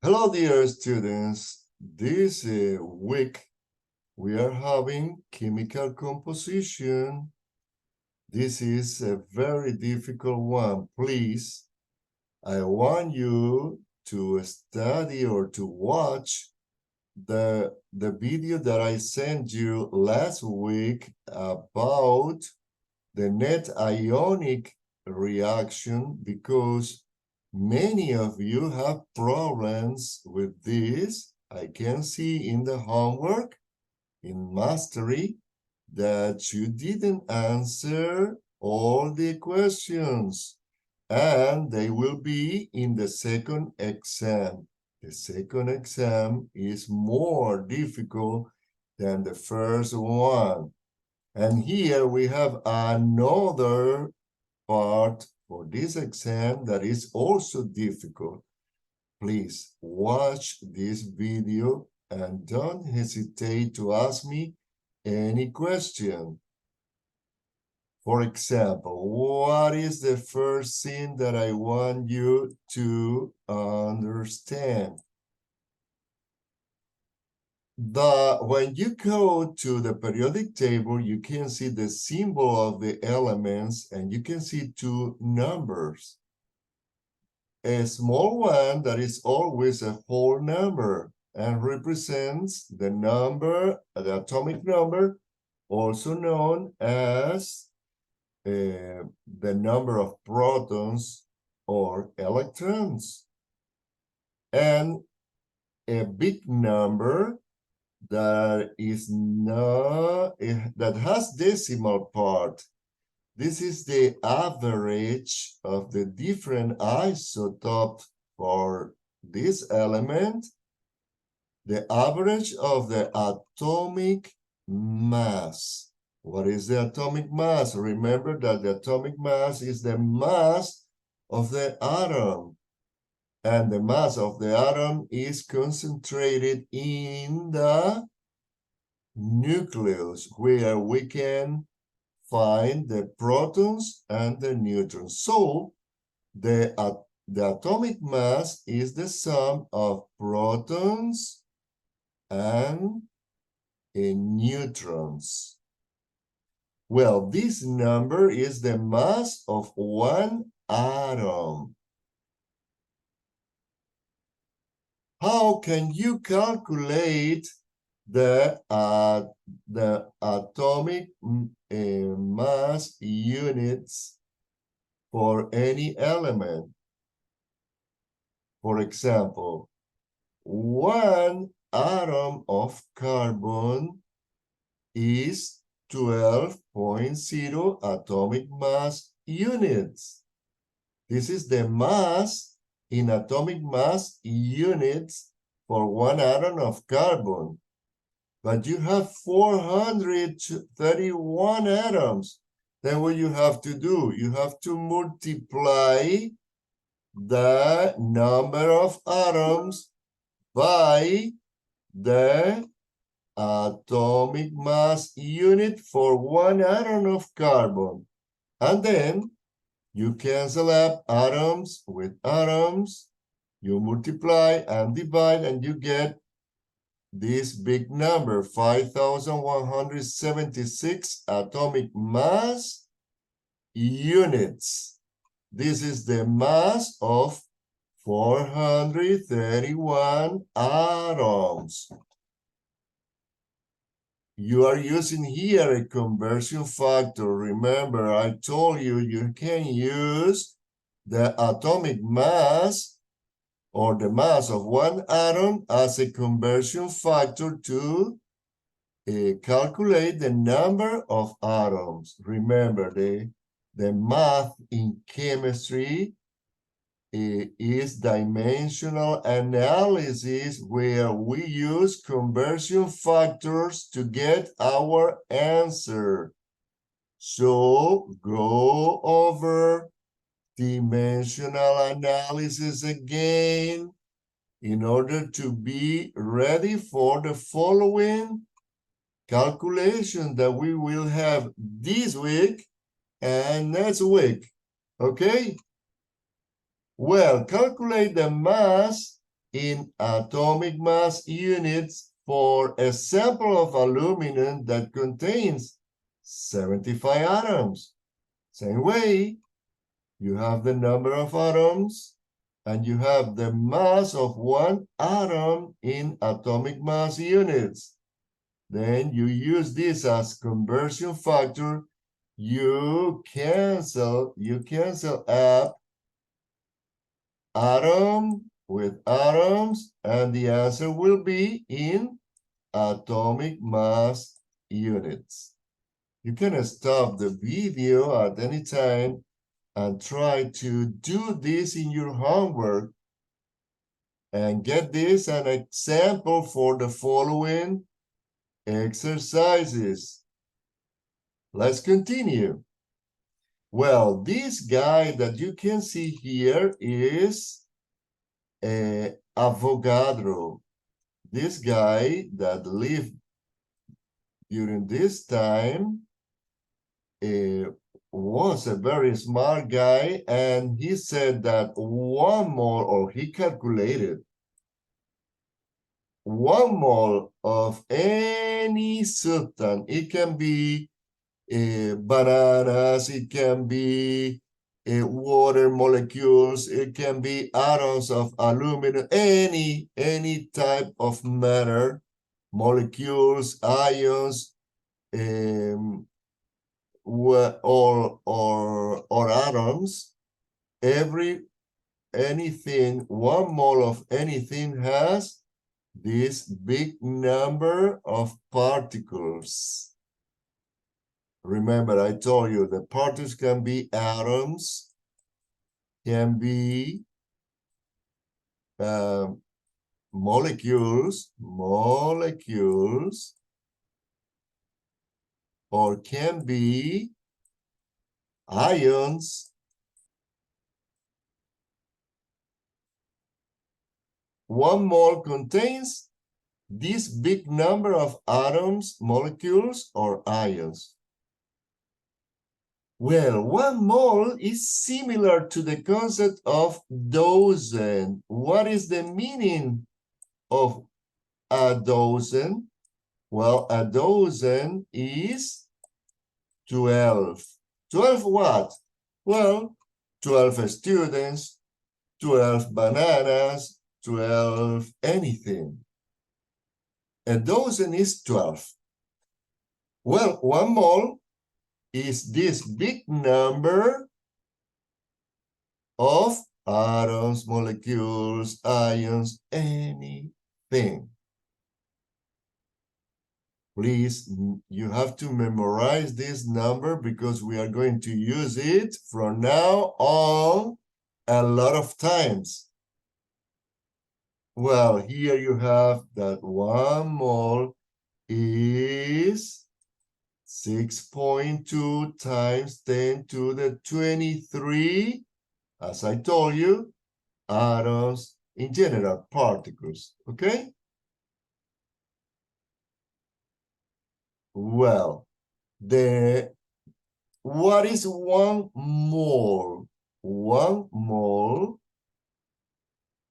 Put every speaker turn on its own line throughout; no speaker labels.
Hello, dear students. This week we are having chemical composition. This is a very difficult one. Please, I want you to study or to watch the video that I sent you last week about the net ionic reaction, because many of you have problems with this. I can see in the homework, in mastery, that you didn't answer all the questions, and they will be in the second exam. The second exam is more difficult than the first one. And here we have another part for this exam that is also difficult. Please watch this video and don't hesitate to ask me any question. For example, what is the first thing that I want you to understand? When you go to the periodic table, you can see the symbol of the elements, and you can see two numbers. A small one that is always a whole number and represents the number, the atomic number, also known as the number of protons or electrons. And a big number that is not, that has decimal part. This is the average of the different isotopes for this element, the average of the atomic mass. What is the atomic mass? Remember that the atomic mass is the mass of the atom. And the mass of the atom is concentrated in the nucleus, where we can find the protons and the neutrons. So the atomic mass is the sum of protons and neutrons. Well, this number is the mass of one atom. How can you calculate the atomic mass units for any element? For example, one atom of carbon is 12.0 atomic mass units. This is the mass in atomic mass units for one atom of carbon. But you have 431 atoms. Then what you have to do? You have to multiply the number of atoms by the atomic mass unit for one atom of carbon. And then you cancel out atoms with atoms, you multiply and divide, and you get this big number, 5,176 atomic mass units. This is the mass of 431 atoms. You are using here a conversion factor. Remember, I told you you can use the atomic mass or the mass of one atom as a conversion factor to calculate the number of atoms. Remember, the math in chemistry is dimensional analysis, where we use conversion factors to get our answer. So go over dimensional analysis again in order to be ready for the following calculation that we will have this week and next week. Okay? Well, calculate the mass in atomic mass units for a sample of aluminum that contains 75 atoms. Same way, you have the number of atoms and you have the mass of one atom in atomic mass units. Then you use this as conversion factor. You cancel out atom with atoms, and the answer will be in atomic mass units. You can stop the video at any time and try to do this in your homework and get this an example for the following exercises. Let's continue. Well, this guy that you can see here is Avogadro. This guy that lived during this time was a very smart guy, and he said that one mole, or he calculated, 1 mole of any substance, it can be bananas, it can be water molecules, it can be atoms of aluminum, any type of matter, molecules, ions, or atoms. Anything, 1 mole of anything has this big number of particles. Remember, I told you the particles can be atoms, can be molecules, or can be ions. 1 mole contains this big number of atoms, molecules, or ions. Well, 1 mole is similar to the concept of dozen. What is the meaning of a dozen? Well, a dozen is 12. 12 what? Well, 12 students, 12 bananas, 12 anything. A dozen is 12. Well, 1 mole is this big number of atoms, molecules, ions, anything. Please, you have to memorize this number because we are going to use it from now on a lot of times. Well, here you have that 1 mole is 6.2 times 10 to the 23, as I told you, atoms, in general, particles, okay? Well, what is 1 mole? 1 mole,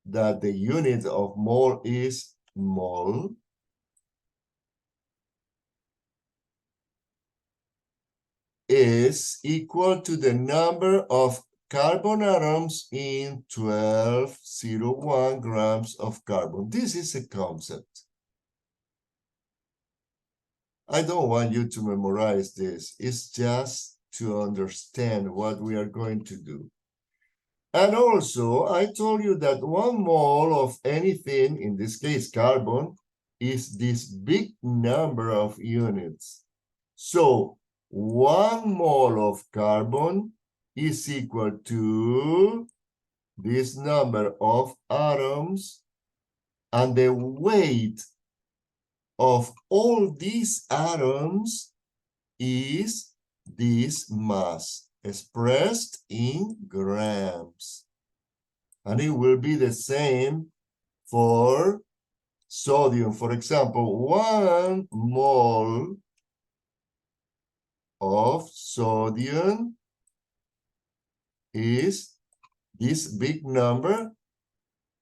that the unit of mole is mole, is equal to the number of carbon atoms in 1201 grams of carbon. This is a concept. I don't want you to memorize this. It's just to understand what we are going to do. And also, I told you that 1 mole of anything, in this case carbon, is this big number of units. So 1 mole of carbon is equal to this number of atoms, and the weight of all these atoms is this mass expressed in grams. And it will be the same for sodium. For example, 1 mole of sodium is this big number.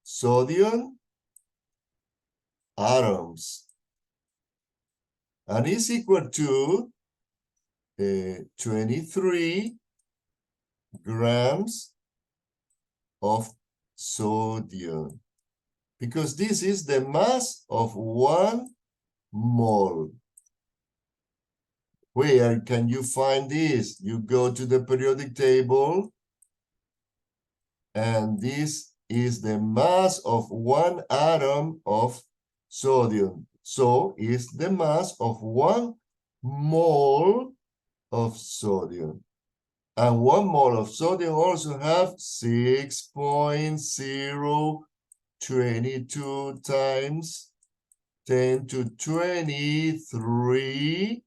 Sodium atoms. And is equal to 23 grams of sodium. Because this is the mass of 1 mole. Where can you find this? You go to the periodic table, and this is the mass of 1 atom of sodium. So it's the mass of 1 mole of sodium. And 1 mole of sodium also have 6.022 times 10 to 23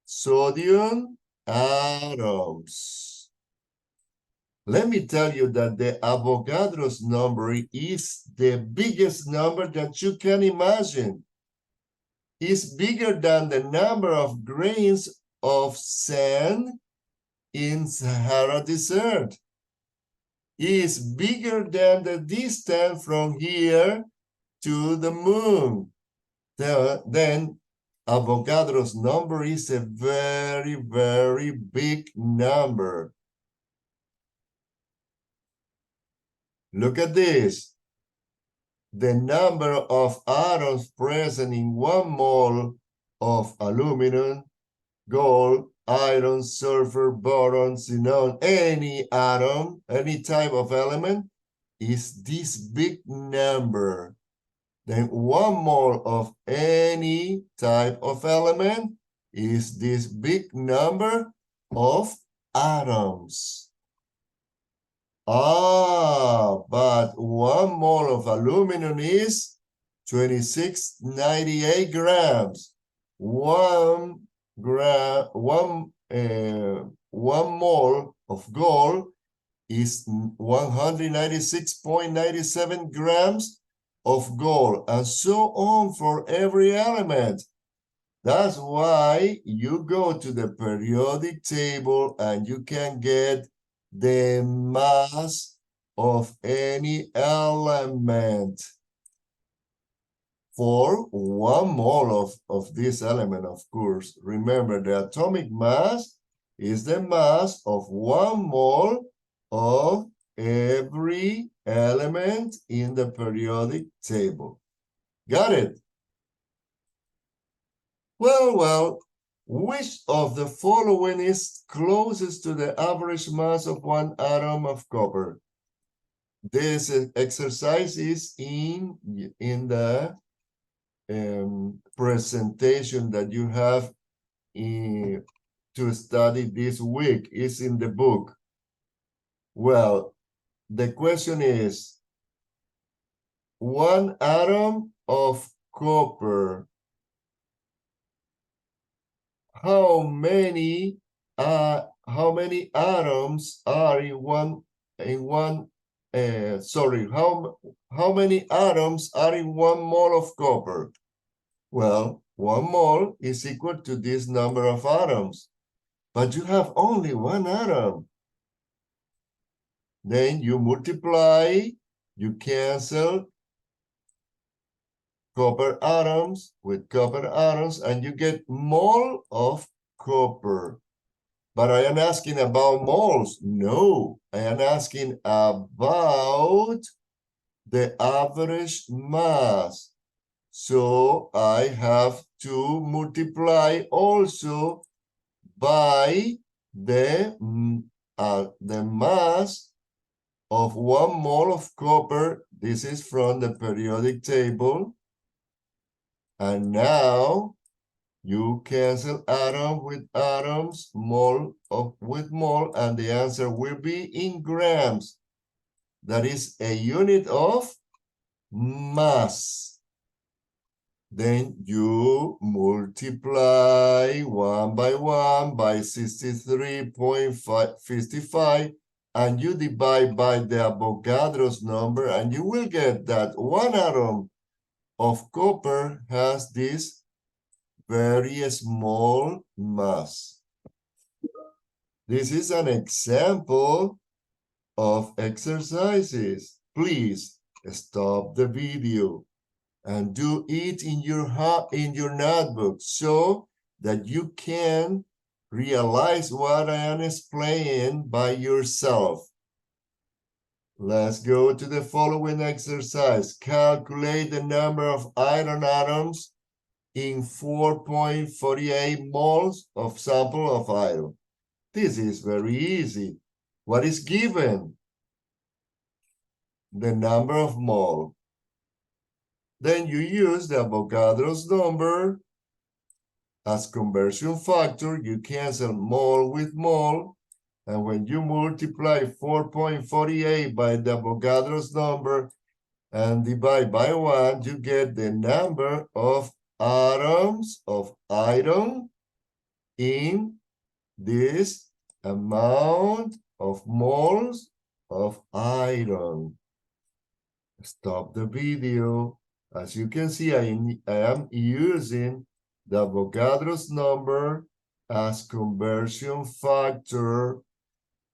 sodium atoms. Let me tell you that the Avogadro's number is the biggest number that you can imagine. It's bigger than the number of grains of sand in Sahara Desert. It's bigger than the distance from here to the moon. Then Avogadro's number is a very, very big number. Look at this. The number of atoms present in 1 mole of aluminum, gold, iron, sulfur, boron, xenon, any atom, any type of element, is this big number. Then 1 mole of any type of element is this big number of atoms. But 1 mole of aluminum is 2698 grams. 1 mole of gold is 196.97 grams of gold, and so on for every element. That's why you go to the periodic table and you can get the mass of any element for 1 mole of this element, of course. Remember, the atomic mass is the mass of 1 mole of every element in the periodic table. Got it? Well, which of the following is closest to the average mass of 1 atom of copper? This exercise is in the presentation that you have to study this week. Is in the book. Well, the question is, 1 atom of copper, how many atoms are how many atoms are in 1 mole of copper? Well, 1 mole is equal to this number of atoms, but you have only 1 atom. Then you multiply, you cancel copper atoms with copper atoms, and you get mole of copper. But I am asking about moles. No, I am asking about the average mass. So I have to multiply also by the mass of 1 mole of copper. This is from the periodic table. And now you cancel atom with atoms, mole with mole, and the answer will be in grams. That is a unit of mass. Then you multiply 1 by 1 by 63.55, and you divide by the Avogadro's number, and you will get that 1 atom of copper has this very small mass. This is an example of exercises. Please Stop the video and do it in your notebook so that you can realize what I am explaining by yourself. Let's go to the following exercise. Calculate the number of iron atoms in 4.48 moles of sample of iron. This is very easy. What is given? The number of mole. Then you use the Avogadro's number as conversion factor. You cancel mole with mole. And when you multiply 4.48 by the Avogadro's number and divide by 1, you get the number of atoms of iron in this amount of moles of iron. Stop the video. As you can see, I am using the Avogadro's number as conversion factor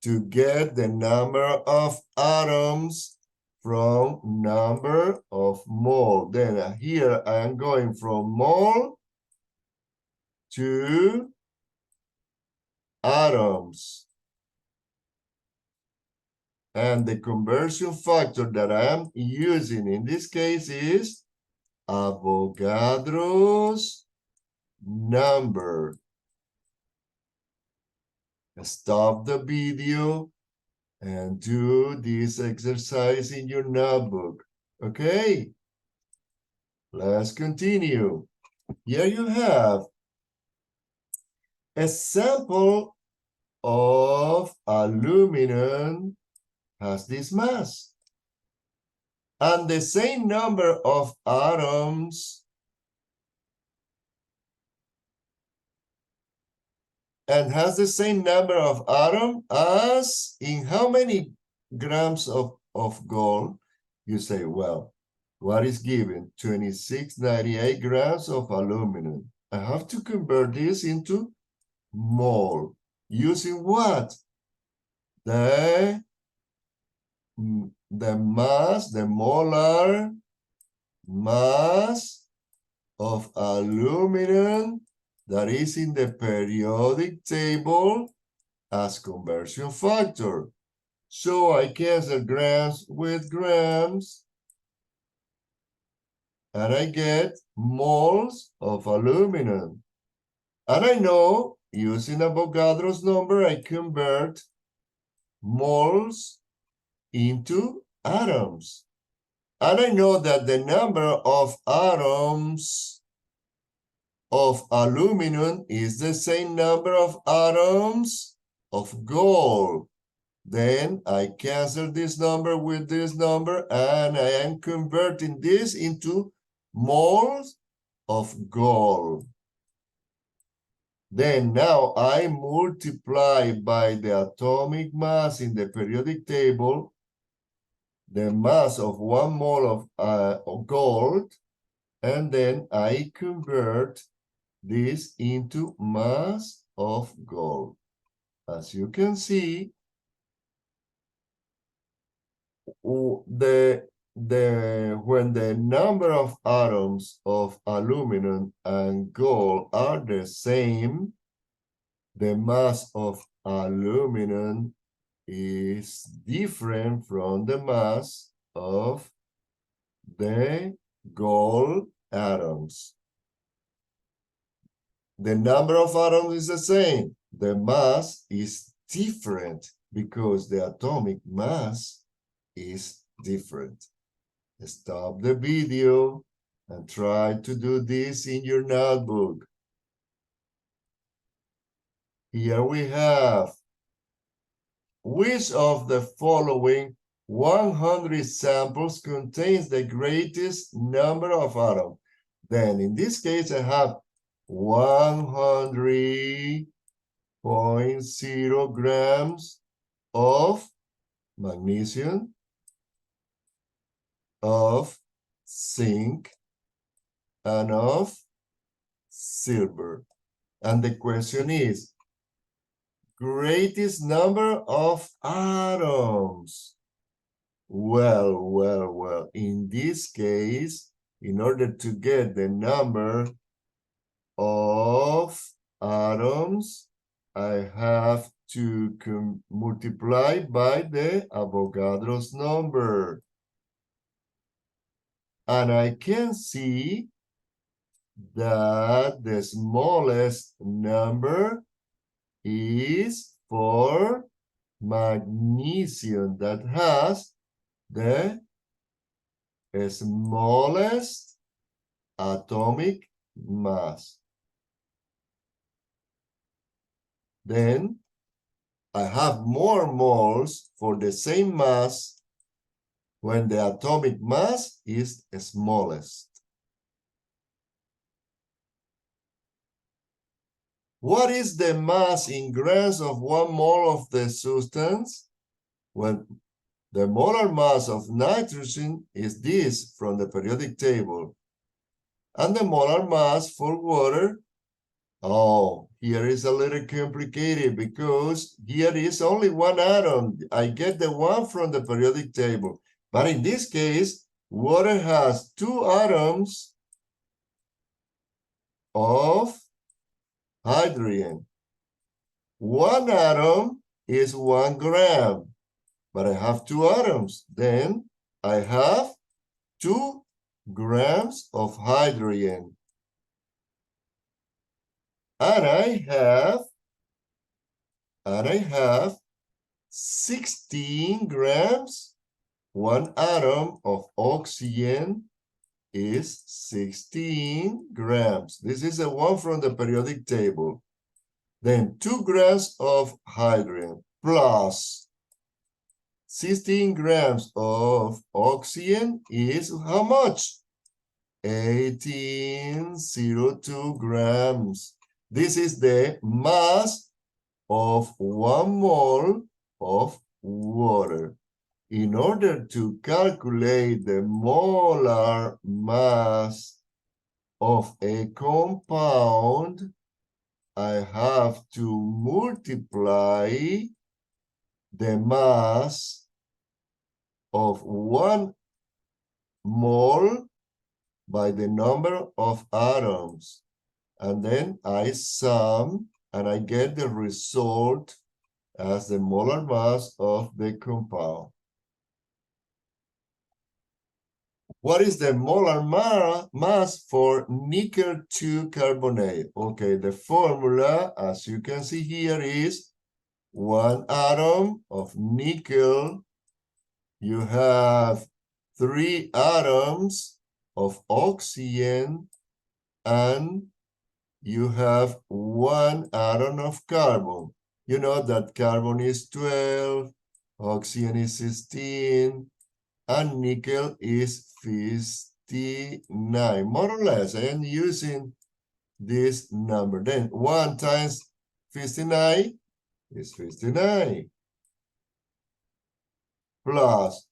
to get the number of atoms from number of mole. Then here I am going from mole to atoms. And the conversion factor that I am using in this case is Avogadro's number. Stop the video and do this exercise in your notebook. Okay, let's continue. Here you have a sample of aluminum has this mass and the same number of atoms and has the same number of atoms as in how many grams of gold? You say, well, what is given? 2698 grams of aluminum. I have to convert this into mole. Using what? The mass, the molar mass of aluminum that is in the periodic table as conversion factor. So I cancel grams with grams and I get moles of aluminum. And I know using Avogadro's number, I convert moles into atoms. And I know that the number of atoms of aluminum is the same number of atoms of gold. Then I cancel this number with this number and I am converting this into moles of gold. Then now I multiply by the atomic mass in the periodic table, the mass of 1 mole of gold, and then I convert this into mass of gold. As you can see, when the number of atoms of aluminum and gold are the same, the mass of aluminum is different from the mass of the gold atoms. The number of atoms is the same. The mass is different because the atomic mass is different. Stop the video and try to do this in your notebook. Here we have, which of the following 100 samples contains the greatest number of atoms? Then in this case, I have 100.0 grams of magnesium, of zinc, and of silver. And the question is, greatest number of atoms. Well. In this case, in order to get the number of atoms, I have to multiply by the Avogadro's number. And I can see that the smallest number is for magnesium, that has the smallest atomic mass. Then I have more moles for the same mass when the atomic mass is smallest. What is the mass in grams of 1 mole of the substance? Well, the molar mass of nitrogen is this from the periodic table. And the molar mass for water, oh, here is a little complicated because here is only one atom. I get the one from the periodic table. But in this case, water has 2 atoms of hydrogen. 1 atom is 1 gram, but I have 2 atoms. Then I have 2 grams of hydrogen. And I have 16 grams. 1 atom of oxygen is 16 grams. This is the one from the periodic table. Then 2 grams of hydrogen plus 16 grams of oxygen is how much? 1802 grams. This is the mass of 1 mole of water. In order to calculate the molar mass of a compound, I have to multiply the mass of 1 mole by the number of atoms. And then I sum and I get the result as the molar mass of the compound. What is the molar mass for nickel 2 carbonate? Okay, the formula, as you can see here, is 1 atom of nickel. You have 3 atoms of oxygen, and you have 1 atom of carbon. You know that carbon is 12, oxygen is 16, and nickel is 59. More or less, I am using this number. Then 1 times 59 is 59. Plus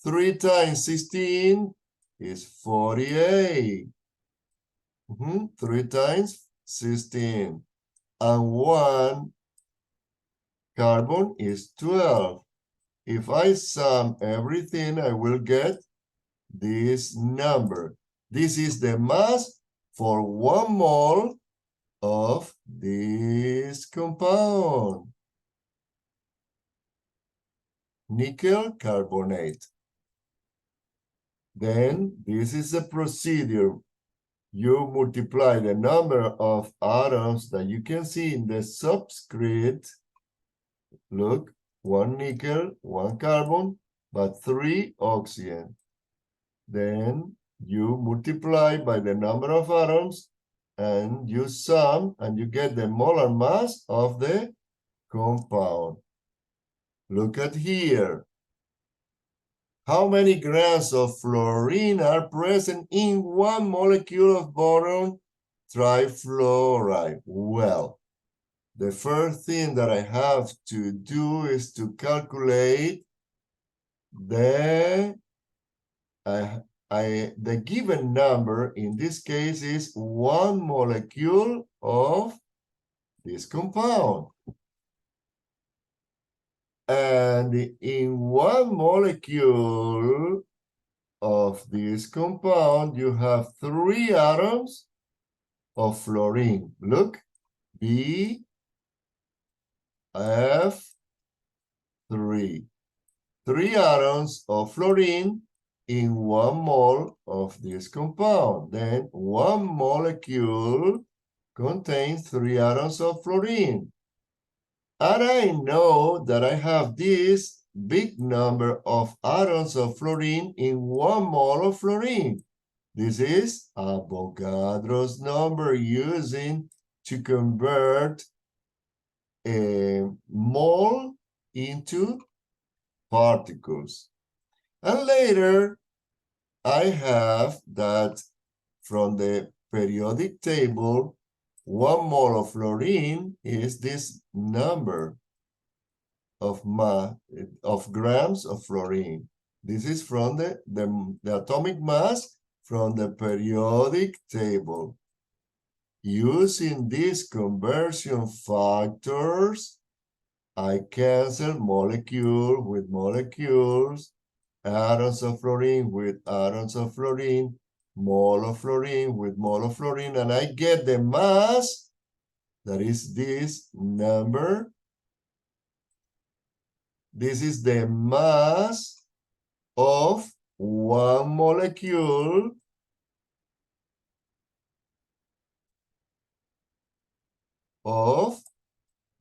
3 times 16 is 48. 3 times 16. And 1 carbon is 12. If I sum everything, I will get this number. This is the mass for 1 mole of this compound. Nickel carbonate. Then this is the procedure. You multiply the number of atoms that you can see in the subscript. Look, 1 nickel, 1 carbon, but 3 oxygen. Then you multiply by the number of atoms and you sum and you get the molar mass of the compound. Look at here. How many grams of fluorine are present in 1 molecule of boron trifluoride? Well, the first thing that I have to do is to calculate the given number. In this case is 1 molecule of this compound. And in one molecule of this compound, you have 3 atoms of fluorine. Look, B, F, 3. 3 atoms of fluorine in 1 mole of this compound. Then 1 molecule contains 3 atoms of fluorine. And I know that I have this big number of atoms of fluorine in 1 mole of fluorine. This is Avogadro's number using to convert a mole into particles. And later, I have that from the periodic table, 1 mole of fluorine is this number of grams of fluorine. This is from the atomic mass from the periodic table. Using these conversion factors, I cancel molecule with molecules, atoms of fluorine with atoms of fluorine, mole of fluorine with mole of fluorine, and I get the mass, that is this number. This is the mass of 1 molecule of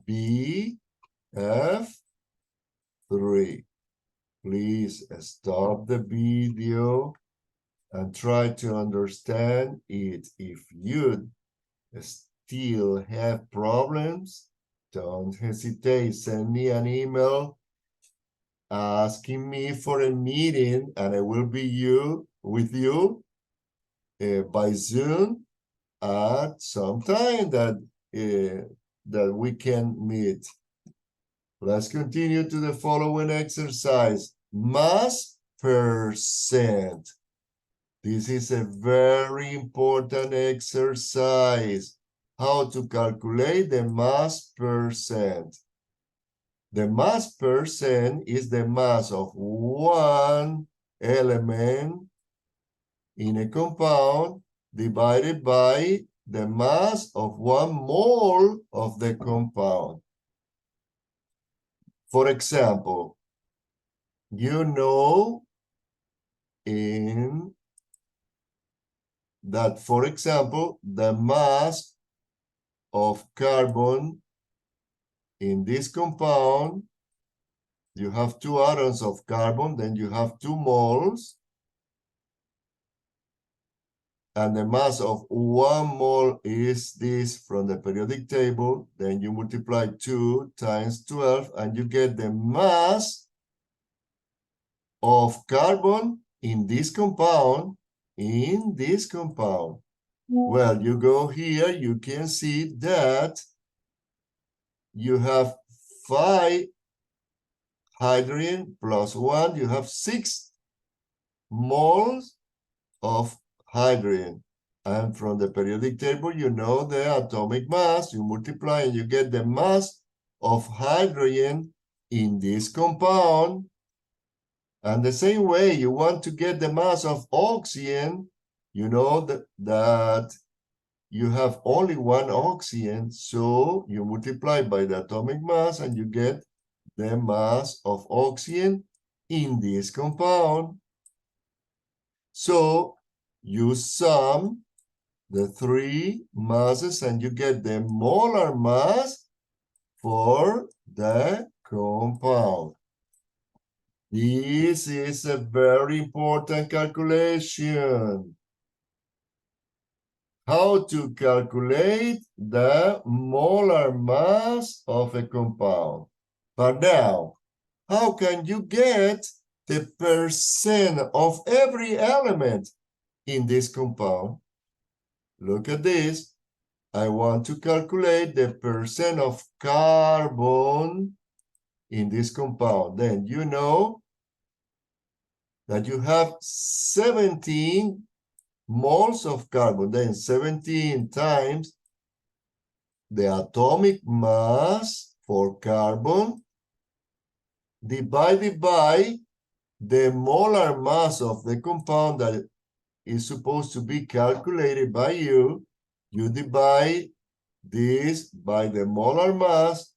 BF3. Please stop the video and try to understand it. If you still have problems, don't hesitate. Send me an email asking me for a meeting, and I will be with you by Zoom at some time that we can meet. Let's continue to the following exercise. Mass percent. This is a very important exercise. How to calculate the mass percent. The mass percent is the mass of 1 element in a compound divided by the mass of 1 mole of the compound. For example, you know for example, the mass of carbon in this compound, you have 2 atoms of carbon, then you have 2 moles, and the mass of 1 mole is this from the periodic table. Then you multiply 2 times 12, and you get the mass of carbon in this compound, Well, you go here, you can see that you have 5 hydrogen plus 1, you have 6 moles of hydrogen. And from the periodic table, you know the atomic mass, you multiply and you get the mass of hydrogen in this compound. And the same way, you want to get the mass of oxygen, you know that you have only 1 oxygen, so you multiply by the atomic mass and you get the mass of oxygen in this compound. So you sum the 3 masses and you get the molar mass for the compound. This is a very important calculation. How to calculate the molar mass of a compound. But now, how can you get the percent of every element in this compound? Look at this. I want to calculate the percent of carbon in this compound. Then you know that you have 17 moles of carbon. Then 17 times the atomic mass for carbon divided by the molar mass of the compound that is supposed to be calculated by you. You divide this by the molar mass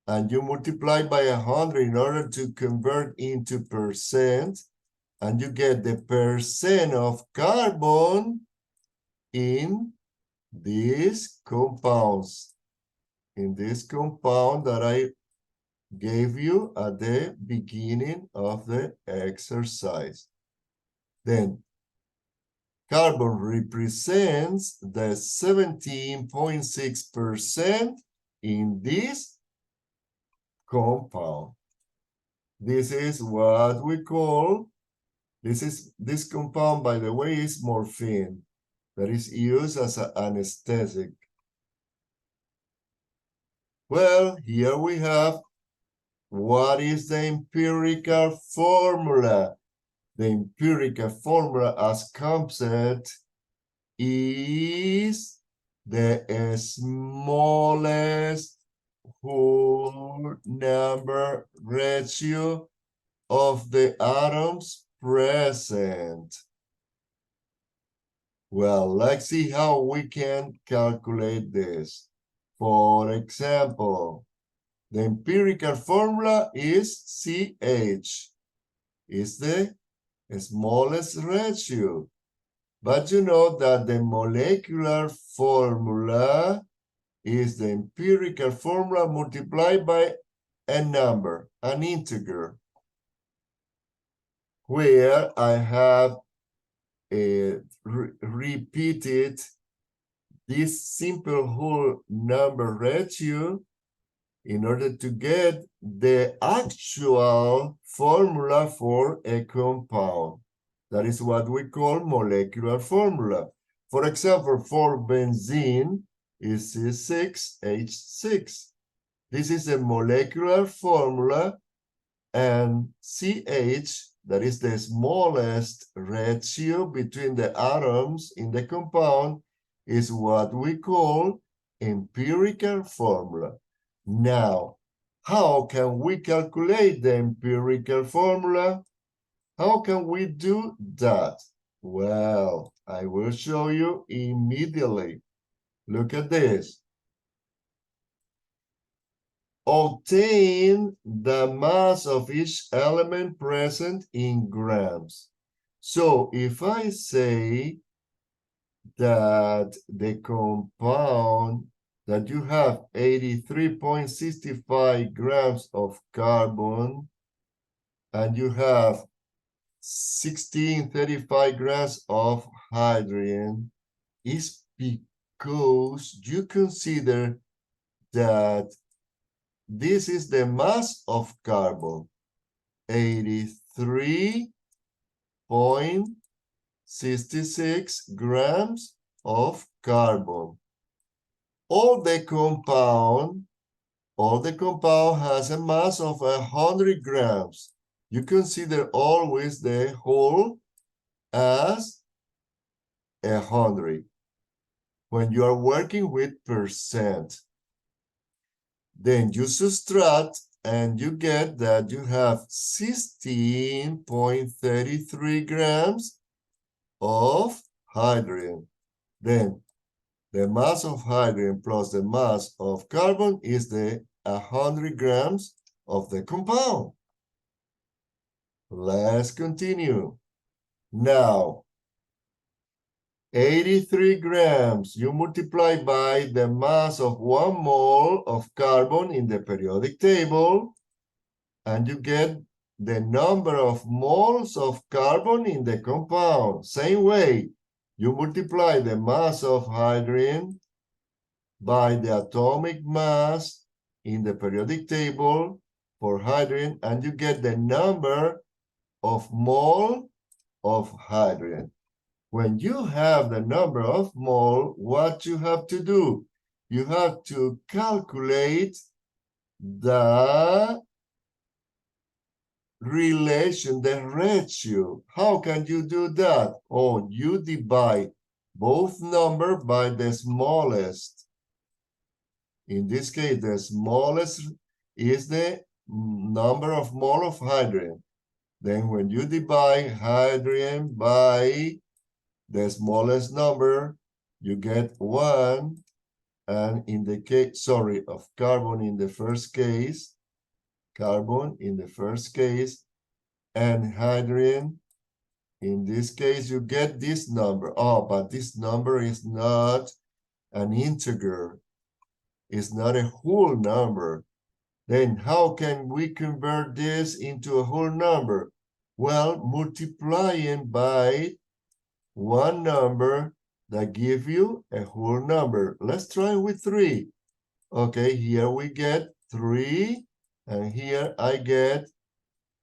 and you multiply by 100 in order to convert into percent, and you get the percent of carbon in these compounds, in this compound that I gave you at the beginning of the exercise. Then carbon represents the 17.6% in this compound. This is what we call, this compound, by the way, is morphine, that is used as an anesthetic. Well, here we have what is the empirical formula. The empirical formula as concept is the smallest whole number ratio of the atoms present. Well, let's see how we can calculate this. For example, the empirical formula is CH. Is the smallest ratio. But you know that the molecular formula is the empirical formula multiplied by a number, an integer, where I have repeated this simple whole number ratio in order to get the actual formula for a compound. That is what we call molecular formula. For example, for benzene is C6H6. This is the molecular formula, and CH, that is the smallest ratio between the atoms in the compound, is what we call empirical formula. Now, how can we calculate the empirical formula? How can we do that? Well, I will show you immediately. Look at this. Obtain the mass of each element present in grams. So if I say that the compound that you have 83.65 grams of carbon and you have 1635 grams of hydrogen, is because you consider that this is the mass of carbon, 83.66 grams of carbon. All the compound has a mass of 100 grams. You consider always the whole as 100 when you are working with percent. Then you subtract and you get that you have 16.33 grams of hydrogen. Then the mass of hydrogen plus the mass of carbon is the 100 grams of the compound. Let's continue. Now, 83 grams, you multiply by the mass of 1 mole of carbon in the periodic table, and you get the number of moles of carbon in the compound. Same way, you multiply the mass of hydrogen by the atomic mass in the periodic table for hydrogen, and you get the number of mole of hydrogen. When you have the number of mole, what you have to do? You have to calculate the relation, the ratio. How can you do that? Oh, you divide both numbers by the smallest. In this case, the smallest is the number of mole of hydrogen. Then when you divide hydrogen by the smallest number, you get 1. And in the case, sorry, of carbon in the first case, and hydrogen, in this case, you get this number. Oh, but this number is not an integer. It's not a whole number. Then how can we convert this into a whole number? Well, multiplying by one number that give you a whole number. Let's try with 3. Okay, here we get 3, and here I get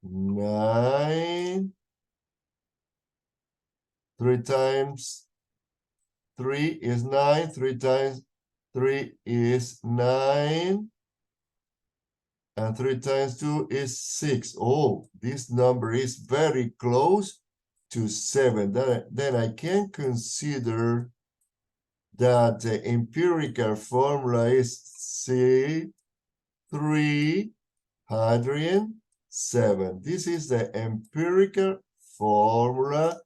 9. 3 times 3 is 9. 3 times 3 is 9. And 3 times 2 is 6. Oh, this number is very close to 7. Then I can consider that the empirical formula is C3 hydrogen 7. This is the empirical formula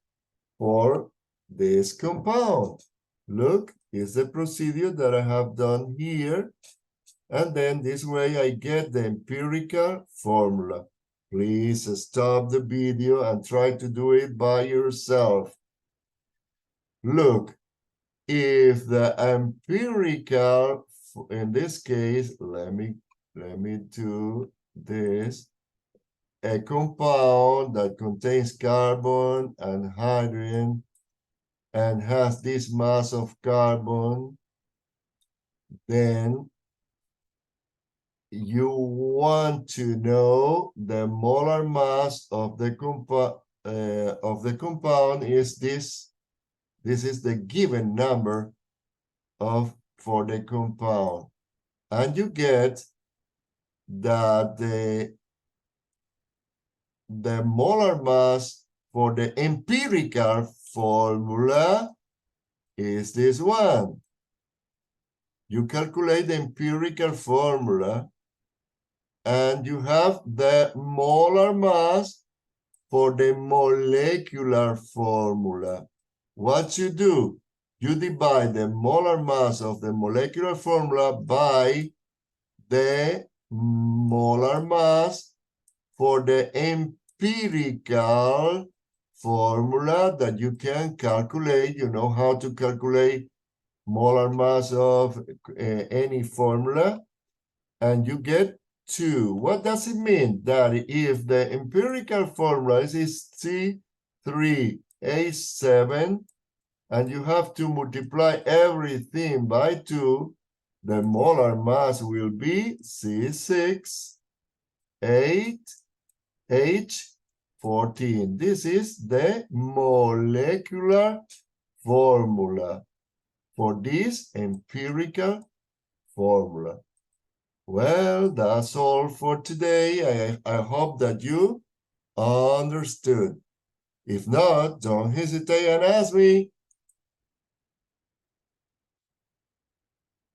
for this compound. Look, it's the procedure that I have done here. And then this way I get the empirical formula. Please stop the video and try to do it by yourself. Look, if the empirical, in this case, let me do this, a compound that contains carbon and hydrogen and has this mass of carbon, then you want to know the molar mass of the compound is this. This is the given number for the compound, and you get that the molar mass for the empirical formula is this one. You calculate the empirical formula, and you have the molar mass for the molecular formula. What you do, you divide the molar mass of the molecular formula by the molar mass for the empirical formula that you can calculate. You know how to calculate molar mass of any formula, and you get 2. What does it mean? That if the empirical formula is C3H7, and you have to multiply everything by 2, the molar mass will be C6H14. This is the molecular formula for this empirical formula. Well, that's all for today. I hope that you understood. If not, don't hesitate and ask me.